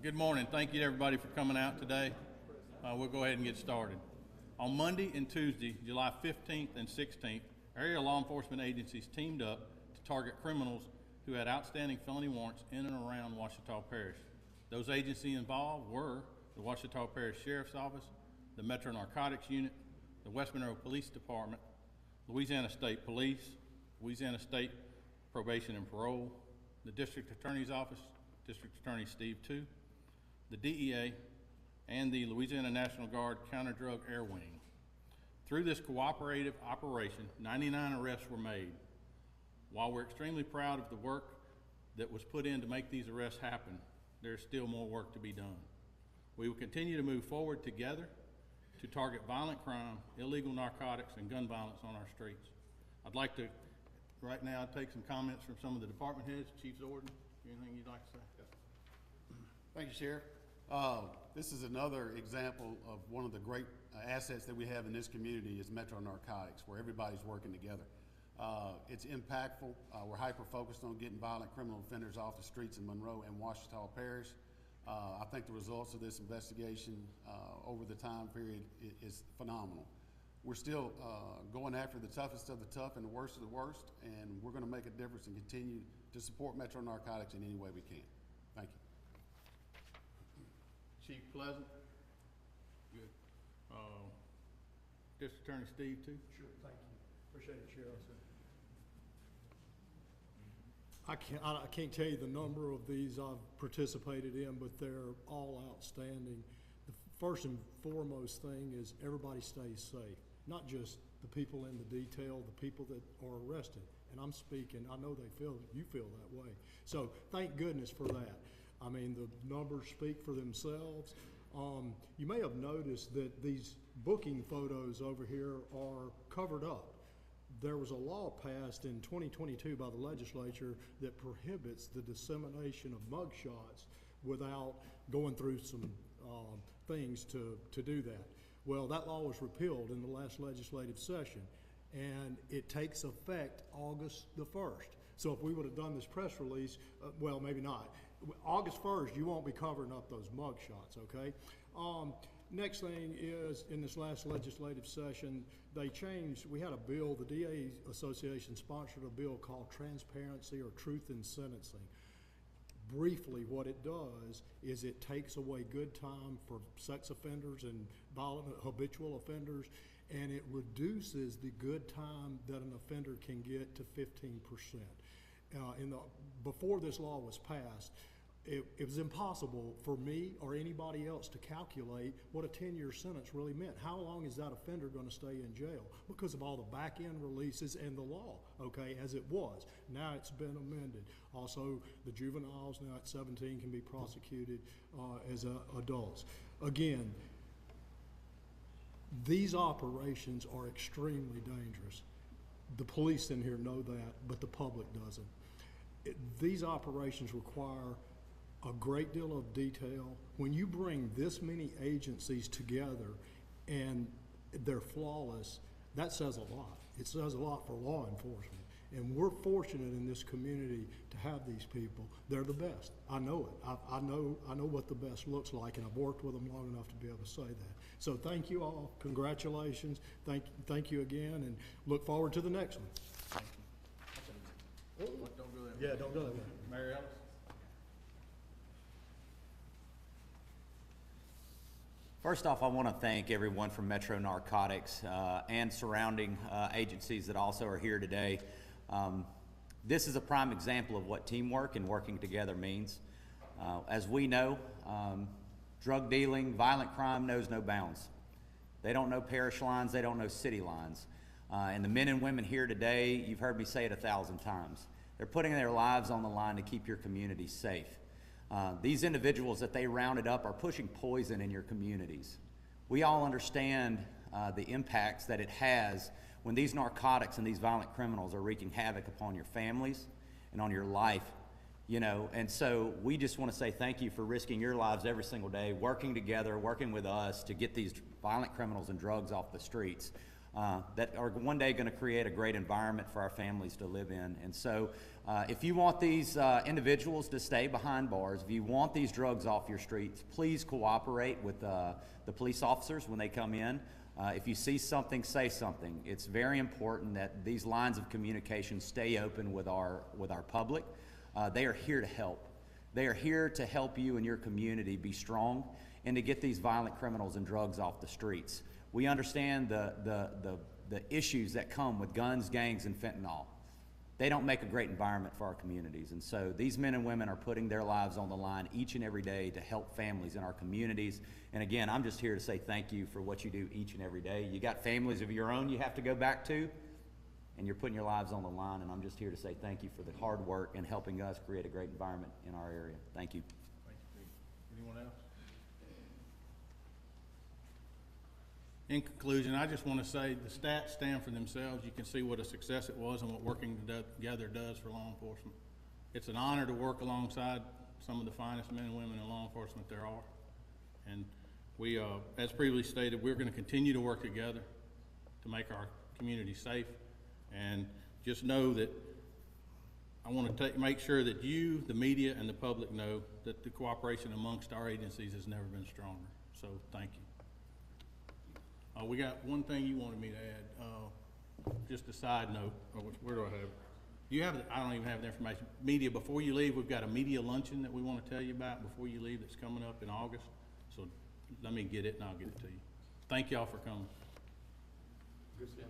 Good morning. Thank you to everybody for coming out today. We'll go ahead and get started. On Monday and Tuesday, July 15th and 16th, area law enforcement agencies teamed up to target criminals who had outstanding felony warrants in and around Ouachita Parish. Those agencies involved were the Ouachita Parish Sheriff's Office, the Metro Narcotics Unit, the West Monroe Police Department, Louisiana State Police, Louisiana State Probation and Parole, the District Attorney's Office, District Attorney Steve II, the DEA, and the Louisiana National Guard Counter-Drug Air Wing. Through this cooperative operation, 99 arrests were made. While we're extremely proud of the work that was put in to make these arrests happen, there's still more work to be done. We will continue to move forward together to target violent crime, illegal narcotics, and gun violence on our streets. I'd like to, right now, take some comments from some of the department heads. Chief Zorden, anything you'd like to say? Thank you, Sheriff. This is another example of one of the great assets that we have in this community is Metro Narcotics, where everybody's working together. It's impactful. We're hyper-focused on getting violent criminal offenders off the streets in Monroe and Ouachita Parish. I think the results of this investigation over the time period is phenomenal. We're still going after the toughest of the tough and the worst of the worst, and we're going to make a difference and continue to support Metro Narcotics in any way we can. Thank you. Chief Pleasant? Good. District Attorney Steve II? Sure, thank you. Appreciate it, Sheriff. I can't tell you the number of these I've participated in, but they're all outstanding. The first and foremost thing is everybody stays safe, not just the people in the detail, the people that are arrested. And I'm speaking, I know you feel that way. So thank goodness for that. I mean, the numbers speak for themselves. You may have noticed that these booking photos over here are covered up. There was a law passed in 2022 by the legislature that prohibits the dissemination of mugshots without going through some things to do that. Well, that law was repealed in the last legislative session, and it takes effect August the 1st. So if we would have done this press release, well, maybe not. August 1st, you won't be covering up those mug shots, okay? Next thing is, in this last legislative session, they changed, we had a bill, the DA Association sponsored a bill called Transparency or Truth in Sentencing. Briefly, what it does is it takes away good time for sex offenders and violent habitual offenders, and it reduces the good time that an offender can get to 15%. Before this law was passed, it was impossible for me or anybody else to calculate what a 10-year sentence really meant. How long is that offender going to stay in jail? Because of all the back-end releases and the law, okay, as it was. Now it's been amended. Also, the juveniles now at 17 can be prosecuted as adults. Again, these operations are extremely dangerous. The police in here know that, but the public doesn't. These operations require a great deal of detail. When you bring this many agencies together and they're flawless, that says a lot. It says a lot for law enforcement. And we're fortunate in this community to have these people. They're the best. I know it. I know what the best looks like, and I've worked with them long enough to be able to say that. So thank you all. Congratulations. Thank you again, and look forward to the next one. Don't go there. Yeah, don't go that way. Mary Ellis? First off, I want to thank everyone from Metro Narcotics and surrounding agencies that also are here today. This is a prime example of what teamwork and working together means. As we know, drug dealing, violent crime knows no bounds. They don't know parish lines, they don't know city lines. And the men and women here today, you've heard me say it 1,000 times, they're putting their lives on the line to keep your community safe. These individuals that they rounded up are pushing poison in your communities. We all understand the impacts that it has when these narcotics and these violent criminals are wreaking havoc upon your families and on your life, you know. And so we just want to say thank you for risking your lives every single day, working together, working with us to get these violent criminals and drugs off the streets. that are one day going to create a great environment for our families to live in. And so if you want these individuals to stay behind bars, if you want these drugs off your streets, please cooperate with the police officers when they come in. If you see something, say something. It's very important that these lines of communication stay open with our public. They are here to help. They are here to help you and your community be strong and to get these violent criminals and drugs off the streets. We understand the issues that come with guns, gangs, and fentanyl. They don't make a great environment for our communities. And so these men and women are putting their lives on the line each and every day to help families in our communities. And again, I'm just here to say thank you for what you do each and every day. You got families of your own you have to go back to, and you're putting your lives on the line. And I'm just here to say thank you for the hard work and helping us create a great environment in our area. Thank you. Thank you, Pete. Anyone else? In conclusion, I just want to say the stats stand for themselves. You can see what a success it was and what working together does for law enforcement. It's an honor to work alongside some of the finest men and women in law enforcement there are. And we, as previously stated, we're going to continue to work together to make our community safe. And just know that I want to make sure that you, the media, and the public know that the cooperation amongst our agencies has never been stronger. So thank you. We got one thing you wanted me to add, just a side note. Where do I have it? You have it? I don't even have the information. Media, before you leave, we've got a media luncheon that we want to tell you about before you leave that's coming up in August. So let me get it and I'll get it to you. Thank y'all for coming. Good stuff.